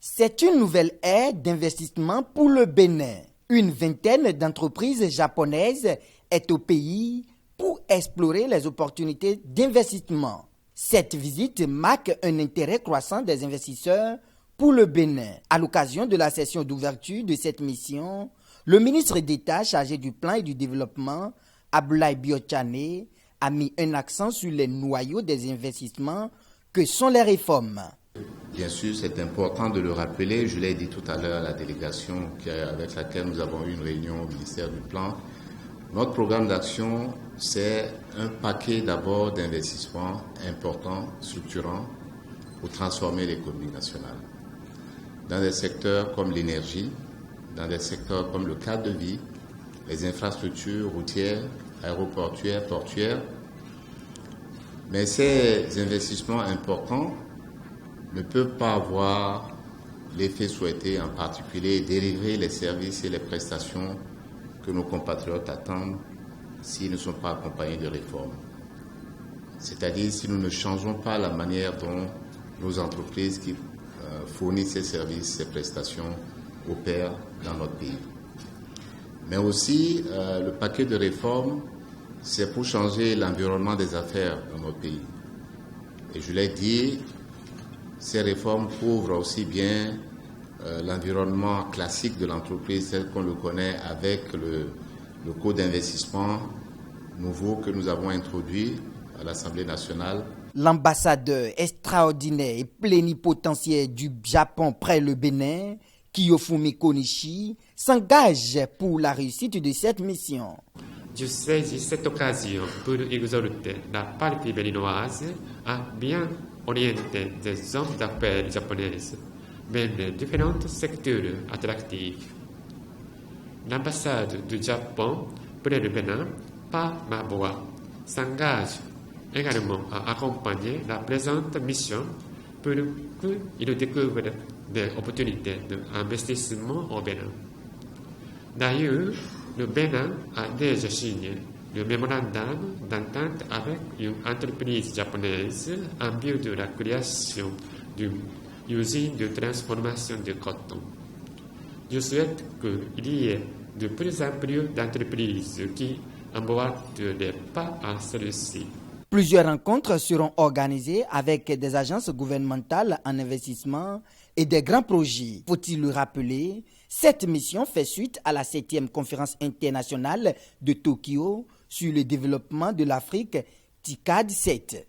C'est une nouvelle ère d'investissement pour le Bénin. Une vingtaine d'entreprises japonaises est au pays pour explorer les opportunités d'investissement. Cette visite marque un intérêt croissant des investisseurs pour le Bénin. À l'occasion de la session d'ouverture de cette mission, le ministre d'État chargé du plan et du développement, Abdoulaye Biotchane, a mis un accent sur les noyaux des investissements que sont les réformes. Bien sûr, c'est important de le rappeler. Je l'ai dit tout à l'heure à la délégation avec laquelle nous avons eu une réunion au ministère du Plan. Notre programme d'action, c'est un paquet d'abord d'investissements importants, structurants, pour transformer l'économie nationale. Dans des secteurs comme l'énergie, dans des secteurs comme le cadre de vie, les infrastructures routières, aéroportuaires, portuaires. Mais ces investissements importants ne peuvent pas avoir l'effet souhaité, en particulier délivrer les services et les prestations que nos compatriotes attendent s'ils ne sont pas accompagnés de réformes. C'est-à-dire si nous ne changeons pas la manière dont nos entreprises qui fournissent ces services, ces prestations opèrent dans notre pays. Mais aussi, le paquet de réformes, c'est pour changer l'environnement des affaires dans notre pays. Et je l'ai dit, ces réformes couvrent aussi bien l'environnement classique de l'entreprise tel qu'on le connaît avec le code d'investissement nouveau que nous avons introduit à l'Assemblée nationale. L'ambassadeur extraordinaire et plénipotentiaire du Japon près le Bénin, Kiyofumi Konishi, s'engage pour la réussite de cette mission. Je saisis cette occasion pour exhorter la partie béninoise à bien orienter des hommes d'affaires japonaises vers les différents secteurs attractifs. L'ambassade du Japon près le Bénin, par ma voix, s'engage également à accompagner la présente mission pour qu'ils découvrent des opportunités d'investissement au Bénin. D'ailleurs, le Bénin a déjà signé le mémorandum d'entente avec une entreprise japonaise en vue de la création d'une usine de transformation de coton. Je souhaite qu'il y ait de plus en plus d'entreprises qui emboîtent les pas à celle-ci. Plusieurs rencontres seront organisées avec des agences gouvernementales en investissement et des grands projets. Faut-il le rappeler, cette mission fait suite à la 7e conférence internationale de Tokyo sur le développement de l'Afrique, TICAD 7.